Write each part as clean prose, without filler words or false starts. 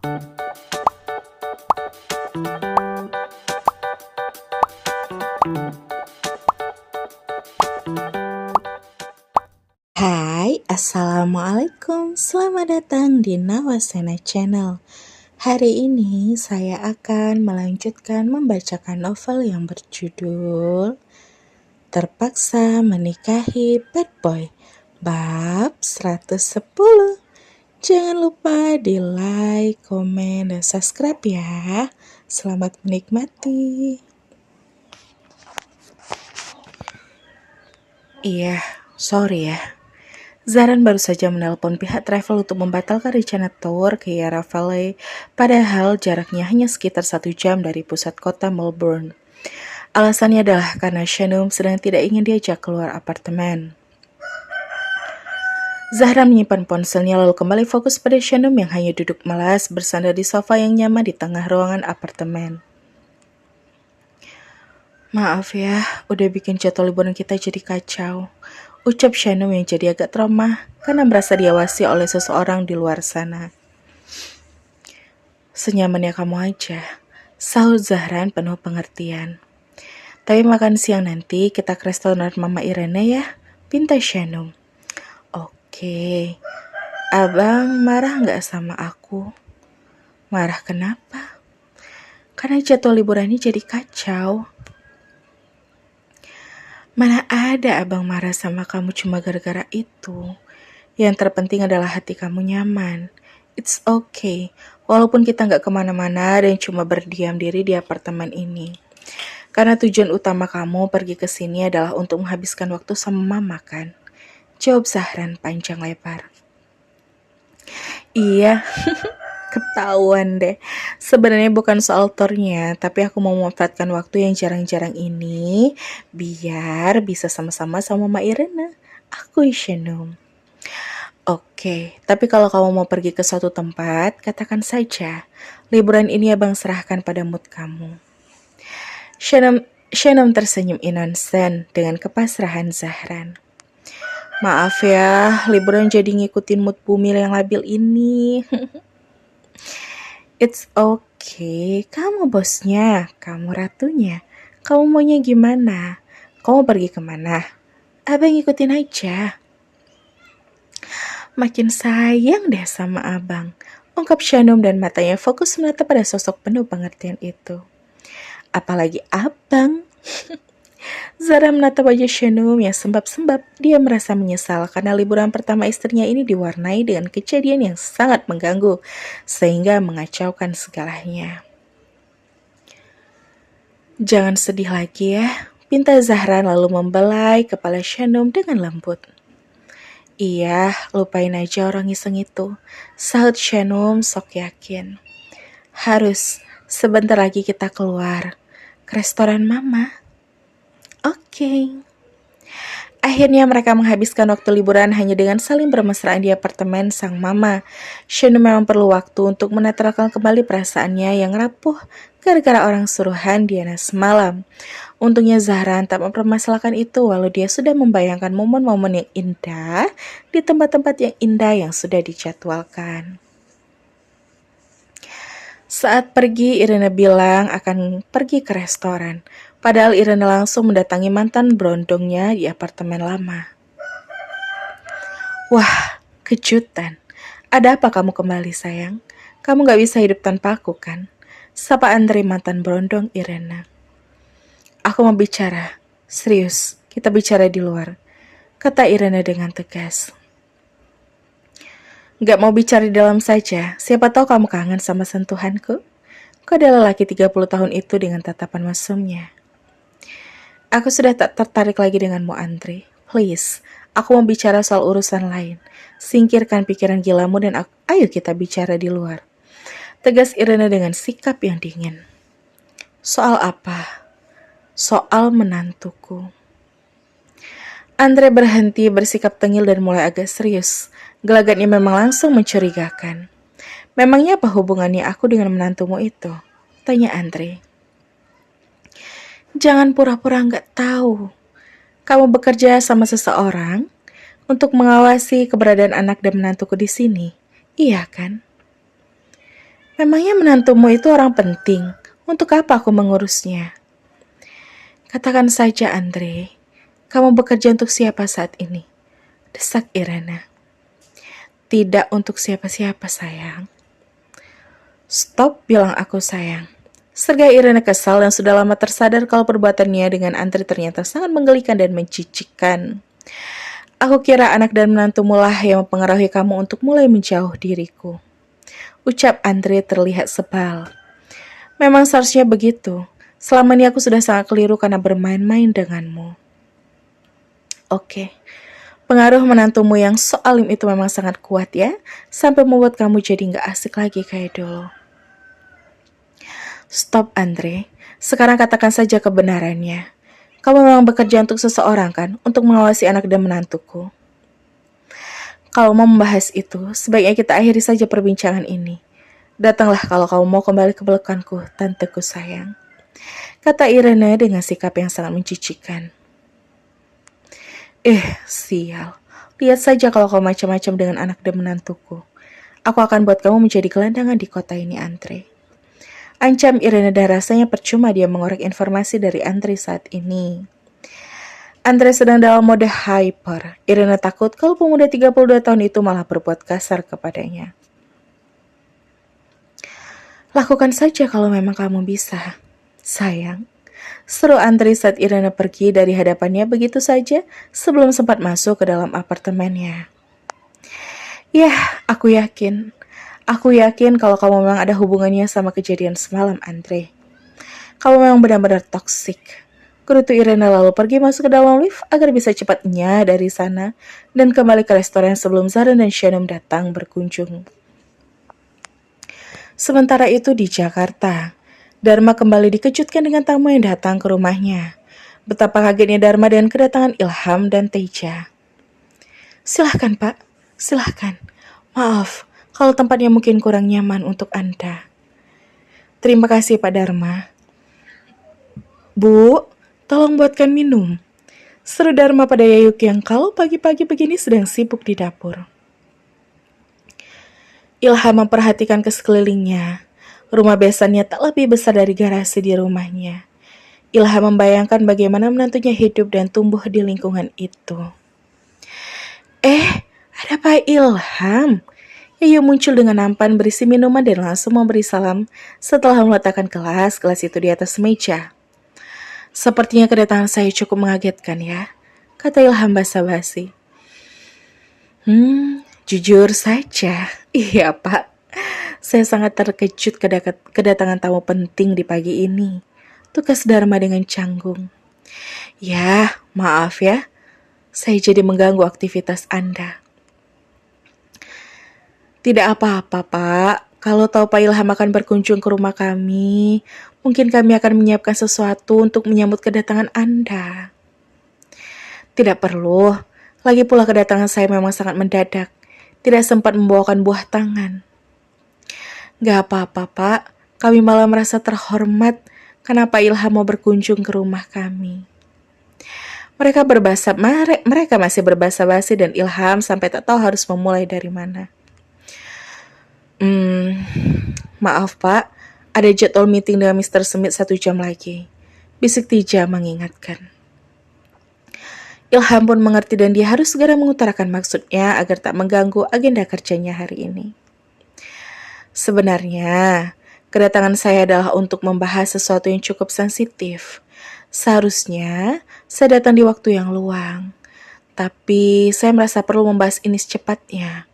Hai, Assalamualaikum. Selamat datang di Nawasena Channel. Hari ini saya akan melanjutkan membacakan novel yang berjudul Terpaksa Menikahi Bad Boy, bab 110. Jangan lupa di like, komen, dan subscribe ya. Selamat menikmati. Iya, sorry ya. Zahran baru saja menelpon pihak travel untuk membatalkan rencana tour ke Yarra Valley, padahal jaraknya hanya sekitar 1 jam dari pusat kota Melbourne. Alasannya adalah karena Shanum sedang tidak ingin diajak keluar apartemen. Zahra menyimpan ponselnya lalu kembali fokus pada Shanum yang hanya duduk malas bersandar di sofa yang nyaman di tengah ruangan apartemen. Maaf ya, udah bikin jadwal liburan kita jadi kacau. Ucap Shanum yang jadi agak trauma karena merasa diawasi oleh seseorang di luar sana. Senyamannya kamu aja, sahut Zahran penuh pengertian. Tapi makan siang nanti kita ke restoran Mama Irene ya, pinta Shanum. Oke, abang marah nggak sama aku? Marah kenapa? Karena jadwal liburannya jadi kacau. Mana ada abang marah sama kamu cuma gara-gara itu. Yang terpenting adalah hati kamu nyaman. It's okay, walaupun kita nggak kemana-mana dan cuma berdiam diri di apartemen ini. Karena tujuan utama kamu pergi ke sini adalah untuk menghabiskan waktu sama mama kan? Jawab Zahran panjang lebar. Iya, ketahuan deh. Sebenarnya bukan soal tornya, tapi aku mau memanfaatkan waktu yang jarang-jarang ini biar bisa sama-sama sama Mama Irena. Aku Shanum. Oke, tapi kalau kamu mau pergi ke suatu tempat, katakan saja. Liburan ini abang serahkan pada mood kamu. Shanum tersenyum innocent dengan kepasrahan Zahran. Maaf ya, liburan jadi ngikutin mood bumil yang labil ini. It's okay, kamu bosnya, kamu ratunya. Kamu maunya gimana? Kamu pergi kemana? Abang ikutin aja. Makin sayang deh sama abang, ungkap Shanum dan matanya fokus menatap pada sosok penuh pengertian itu. Apalagi abang. Zahra menatap wajah Shanum yang sembab-sembab. Dia merasa menyesal karena liburan pertama istrinya ini diwarnai dengan kejadian yang sangat mengganggu, sehingga mengacaukan segalanya. Jangan sedih lagi ya, pinta Zahra lalu membelai kepala Shanum dengan lembut. Iya, lupain aja orang iseng itu, sahut Shanum sok yakin. Harus, sebentar lagi kita keluar ke restoran mama. Oke. Akhirnya mereka menghabiskan waktu liburan hanya dengan saling bermesraan di apartemen sang mama. Shanum memang perlu waktu untuk menetralkan kembali perasaannya yang rapuh gara-gara orang suruhan Diana semalam. Untungnya Zahran tak mempermasalahkan itu walau dia sudah membayangkan momen-momen yang indah di tempat-tempat yang indah yang sudah dijadwalkan. Saat pergi, Irene bilang akan pergi ke restoran. Padahal Irene langsung mendatangi mantan berondongnya di apartemen lama. Wah, kejutan. Ada apa kamu kembali sayang? Kamu gak bisa hidup tanpa aku kan? Sapa Andre mantan berondong Irene. Aku mau bicara. Serius, kita bicara di luar. Kata Irene dengan tegas. Gak mau bicara di dalam saja, siapa tahu kamu kangen sama sentuhanku. Kau adalah lelaki 30 tahun itu dengan tatapan mesumnya. Aku sudah tak tertarik lagi denganmu Andre. Please, aku mau bicara soal urusan lain. Singkirkan pikiran gilamu dan ayo kita bicara di luar. Tegas Irene dengan sikap yang dingin. Soal apa? Soal menantuku. Andre berhenti bersikap tengil dan mulai agak serius. Gelagatnya memang langsung mencurigakan. Memangnya apa hubungannya aku dengan menantumu itu? Tanya Andre. Jangan pura-pura nggak tahu. Kamu bekerja sama seseorang untuk mengawasi keberadaan anak dan menantuku di sini. Iya kan? Memangnya menantumu itu orang penting? Untuk apa aku mengurusnya? Katakan saja, Andre. Kamu bekerja untuk siapa saat ini? Desak Irena. Tidak untuk siapa-siapa, sayang. Stop, bilang aku sayang. Sergai Irena kesal dan sudah lama tersadar kalau perbuatannya dengan Andre ternyata sangat menggelikan dan mencicikkan. Aku kira anak dan menantumu lah yang mempengaruhi kamu untuk mulai menjauh diriku. Ucap Andre terlihat sebal. Memang seharusnya begitu. Selama ini aku sudah sangat keliru karena bermain-main denganmu. Oke. Pengaruh menantumu yang so alim itu memang sangat kuat ya, sampai membuat kamu jadi gak asik lagi kayak dulu. Stop, Andre. Sekarang katakan saja kebenarannya. Kamu memang bekerja untuk seseorang kan, untuk mengawasi anak dan menantuku. Kalau mau membahas itu, sebaiknya kita akhiri saja perbincangan ini. Datanglah kalau kamu mau kembali ke pelukanku, tanteku sayang. Kata Irene dengan sikap yang sangat mencicikan. Sial. Lihat saja kalau kau macam-macam dengan anak dan menantuku. Aku akan buat kamu menjadi gelandangan di kota ini, Andre. Ancam Irene dan rasanya percuma dia mengorek informasi dari Andre saat ini. Andre sedang dalam mode hyper. Irene takut kalau pemuda 32 tahun itu malah berbuat kasar kepadanya. Lakukan saja kalau memang kamu bisa, sayang. Seru Andre saat Irene pergi dari hadapannya begitu saja sebelum sempat masuk ke dalam apartemennya. Yah, aku yakin kalau kamu memang ada hubungannya sama kejadian semalam, Andre. Kamu memang benar-benar toksik. Gerutu Irene lalu pergi masuk ke dalam lift agar bisa cepatnya dari sana dan kembali ke restoran sebelum Zara dan Shannon datang berkunjung. Sementara itu di Jakarta, Dharma kembali dikejutkan dengan tamu yang datang ke rumahnya. Betapa kagetnya Dharma dengan kedatangan Ilham dan Teja. Silahkan, Pak. Silahkan. Maaf, kalau tempatnya mungkin kurang nyaman untuk Anda. Terima kasih, Pak Dharma. Bu, tolong buatkan minum. Seru Dharma pada Yayuk yang kalau pagi-pagi begini sedang sibuk di dapur. Ilham memperhatikan ke sekelilingnya. Rumah besannya tak lebih besar dari garasi di rumahnya. Ilham membayangkan bagaimana menantunya hidup dan tumbuh di lingkungan itu. Ada Pak Ilham. Yayu muncul dengan nampan berisi minuman dan langsung memberi salam setelah meletakkan gelas itu di atas meja. Sepertinya kedatangan saya cukup mengagetkan ya, kata Ilham basa-basi. Jujur saja, iya Pak. Saya sangat terkejut kedatangan tamu penting di pagi ini. Tukas Dharma dengan canggung. Ya, maaf ya. Saya jadi mengganggu aktivitas Anda. Tidak apa-apa, Pak. Kalau tahu Pak Ilham akan berkunjung ke rumah kami, mungkin kami akan menyiapkan sesuatu untuk menyambut kedatangan Anda. Tidak perlu. Lagi pula kedatangan saya memang sangat mendadak. Tidak sempat membawakan buah tangan. Gak apa-apa, Pak. Kami malah merasa terhormat karena Pak Ilham mau berkunjung ke rumah kami. Mereka masih berbahasa-basi dan Ilham sampai tak tahu harus memulai dari mana. Maaf Pak, ada jadwal meeting dengan Mr. Smith 1 jam lagi. Bisik Teja mengingatkan. Ilham pun mengerti dan dia harus segera mengutarakan maksudnya agar tak mengganggu agenda kerjanya hari ini. Sebenarnya, kedatangan saya adalah untuk membahas sesuatu yang cukup sensitif. Seharusnya saya datang di waktu yang luang. Tapi saya merasa perlu membahas ini secepatnya.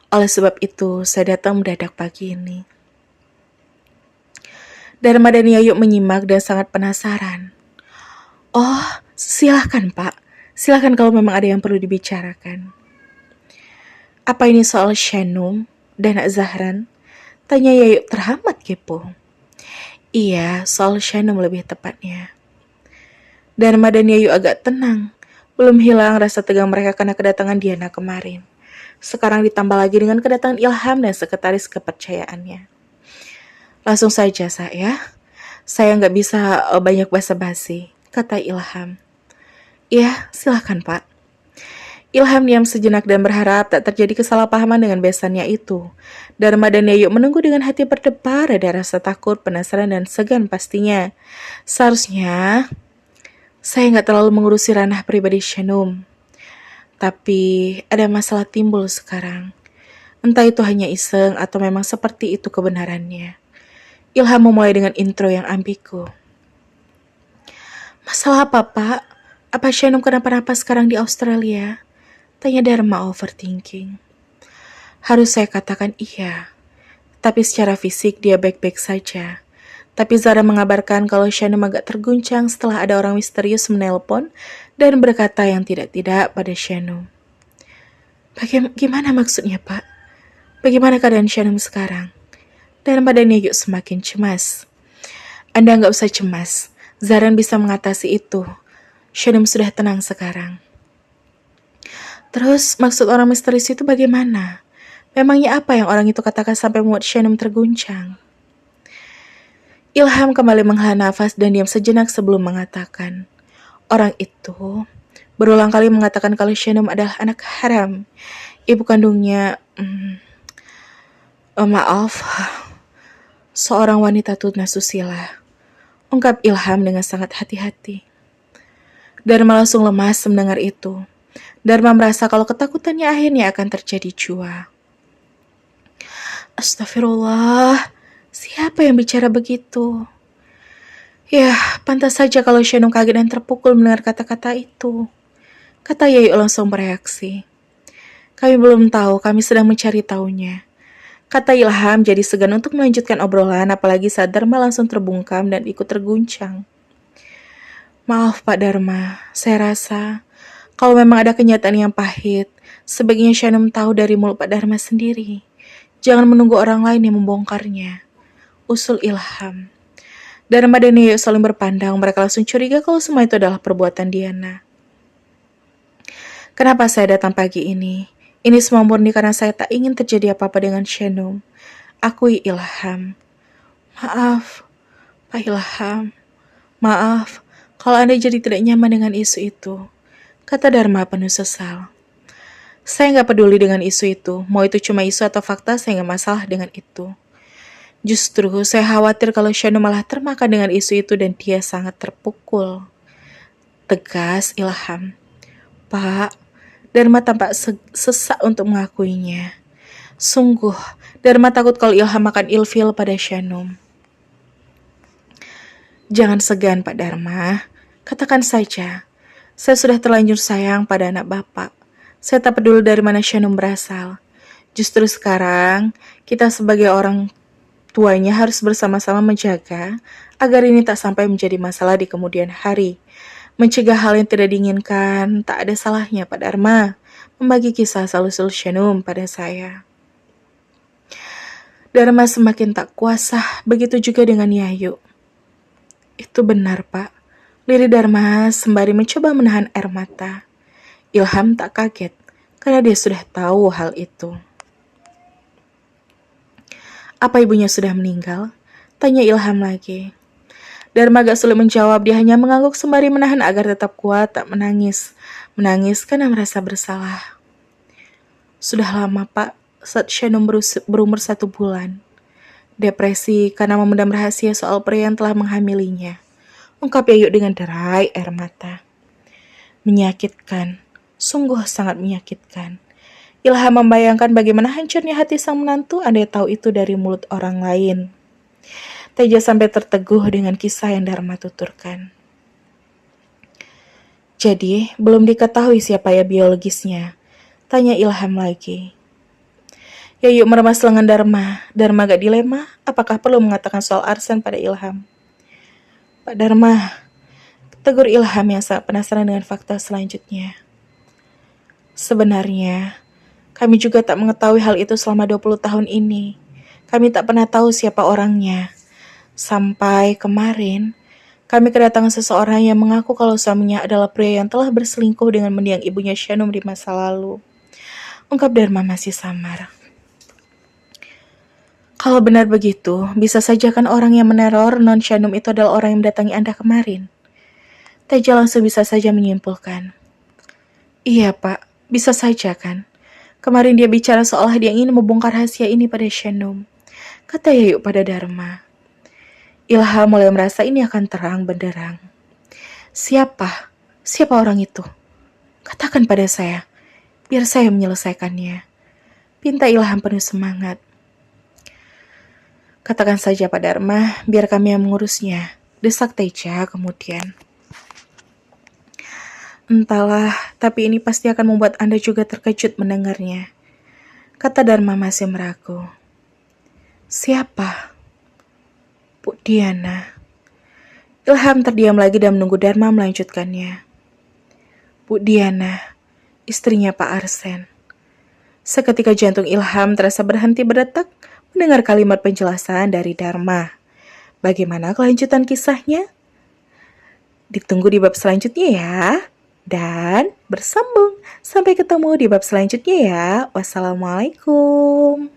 Oleh sebab itu, saya datang mendadak pagi ini. Dharma dan Yayu menyimak dan sangat penasaran. Oh, silahkan Pak. Silahkan kalau memang ada yang perlu dibicarakan. Apa ini soal Shanum dan Zahran? Tanya Yayu teramat kepo. Iya, soal Shanum lebih tepatnya. Dharma dan Yayu agak tenang. Belum hilang rasa tegang mereka karena kedatangan Diana kemarin. Sekarang ditambah lagi dengan kedatangan Ilham dan sekretaris kepercayaannya. Langsung saja saya nggak bisa banyak basa-basi, kata Ilham. Iya, silahkan Pak. Ilham diam sejenak dan berharap tak terjadi kesalahpahaman dengan besannya itu. Dharma dan Yayu menunggu dengan hati berdebar, ada rasa takut, penasaran, dan segan pastinya. Seharusnya saya nggak terlalu mengurusi ranah pribadi Shanum. Tapi ada masalah timbul sekarang. Entah itu hanya iseng atau memang seperti itu kebenarannya. Ilham memulai dengan intro yang ambigu. Masalah apa, Pak? Apa Shanum kenapa-napa sekarang di Australia? Tanya Dharma overthinking. Harus saya katakan iya. Tapi secara fisik dia baik-baik saja. Tapi Zara mengabarkan kalau Shanum agak terguncang setelah ada orang misterius menelpon dan berkata yang tidak-tidak pada Shanum. Bagaimana maksudnya, Pak? Bagaimana keadaan Shanum sekarang? Dan badannya yuk semakin cemas. Anda nggak usah cemas. Zaran bisa mengatasi itu. Shanum sudah tenang sekarang. Terus maksud orang misterius itu bagaimana? Memangnya apa yang orang itu katakan sampai membuat Shanum terguncang? Ilham kembali menghela nafas dan diam sejenak sebelum mengatakan. Orang itu berulang kali mengatakan kalau Shanum adalah anak haram. Ibu kandungnya, maaf, seorang wanita tunasusila. Ungkap Ilham dengan sangat hati-hati. Dharma langsung lemas mendengar itu. Dharma merasa kalau ketakutannya akhirnya akan terjadi jua. Astagfirullah, siapa yang bicara begitu? Ya, pantas saja kalau Shanum kaget dan terpukul mendengar kata-kata itu. Kata Yayu langsung bereaksi. Kami belum tahu, kami sedang mencari tahunya. Kata Ilham jadi segan untuk melanjutkan obrolan, apalagi saat Dharma langsung terbungkam dan ikut terguncang. Maaf Pak Dharma, saya rasa kalau memang ada kenyataan yang pahit, sebaiknya Shanum tahu dari mulut Pak Dharma sendiri. Jangan menunggu orang lain yang membongkarnya. Usul Ilham. Dharma dan Yayu saling berpandang, mereka langsung curiga kalau semua itu adalah perbuatan Diana. Kenapa saya datang pagi ini? Ini semua murni karena saya tak ingin terjadi apa-apa dengan Shanum. Akui Ilham. Maaf, Pak Ilham. Maaf, kalau Anda jadi tidak nyaman dengan isu itu. Kata Dharma penuh sesal. Saya nggak peduli dengan isu itu. Mau itu cuma isu atau fakta, saya nggak masalah dengan itu. Justru saya khawatir kalau Shanum malah termakan dengan isu itu dan dia sangat terpukul. Tegas Ilham. Pak, Dharma tampak sesak untuk mengakuinya. Sungguh, Dharma takut kalau Ilham akan ilfil pada Shanum. Jangan segan Pak Dharma, katakan saja. Saya sudah terlanjur sayang pada anak Bapak. Saya tak peduli dari mana Shanum berasal. Justru sekarang, kita sebagai orang tuanya harus bersama-sama menjaga agar ini tak sampai menjadi masalah di kemudian hari. Mencegah hal yang tidak diinginkan, tak ada salahnya Pak Dharma membagi kisah asal-usul Shanum pada saya. Dharma semakin tak kuasa, begitu juga dengan Yayu. Itu benar, Pak. Lirik Dharma sembari mencoba menahan air mata. Ilham tak kaget, karena dia sudah tahu hal itu. Apa ibunya sudah meninggal? Tanya Ilham lagi. Dharma agak sulit menjawab, dia hanya mengangguk sembari menahan agar tetap kuat, tak menangis. Menangis karena merasa bersalah. Sudah lama, Pak, saat Shanum berumur 1 bulan. Depresi karena memendam rahasia soal pria yang telah menghamilinya. Ungkap Yayu dengan derai air mata. Menyakitkan, sungguh sangat menyakitkan. Ilham membayangkan bagaimana hancurnya hati sang menantu andai tahu itu dari mulut orang lain. Teja sampai terteguh dengan kisah yang Dharma tuturkan. Jadi, belum diketahui siapa ya biologisnya? Tanya Ilham lagi. Yayu meremas lengan Dharma. Dharma agak dilema, apakah perlu mengatakan soal arsen pada Ilham? Pak Dharma, tegur Ilham yang sangat penasaran dengan fakta selanjutnya. Sebenarnya, kami juga tak mengetahui hal itu selama 20 tahun ini. Kami tak pernah tahu siapa orangnya. Sampai kemarin, kami kedatangan seseorang yang mengaku kalau suaminya adalah pria yang telah berselingkuh dengan mendiang ibunya Shanum di masa lalu. Ungkap Dharma masih samar. Kalau benar begitu, bisa saja kan orang yang meneror non Shanum itu adalah orang yang mendatangi Anda kemarin. Teja langsung bisa saja menyimpulkan. Iya, Pak. Bisa saja kan? Kemarin dia bicara seolah dia ingin membongkar rahasia ini pada Shanum. Kata Yayu pada Dharma. Ilham mulai merasa ini akan terang benderang. Siapa? Siapa orang itu? Katakan pada saya, biar saya menyelesaikannya. Pinta Ilham penuh semangat. Katakan saja Pak Dharma, biar kami yang mengurusnya. Desak Teja kemudian. Entahlah, tapi ini pasti akan membuat Anda juga terkejut mendengarnya. Kata Dharma masih meragu. Siapa? Bu Diana. Ilham terdiam lagi dan menunggu Dharma melanjutkannya. Bu Diana, istrinya Pak Arsen. Seketika jantung Ilham terasa berhenti berdetak mendengar kalimat penjelasan dari Dharma. Bagaimana kelanjutan kisahnya? Ditunggu di bab selanjutnya ya. Dan bersambung. Sampai ketemu di bab selanjutnya ya. Wassalamualaikum.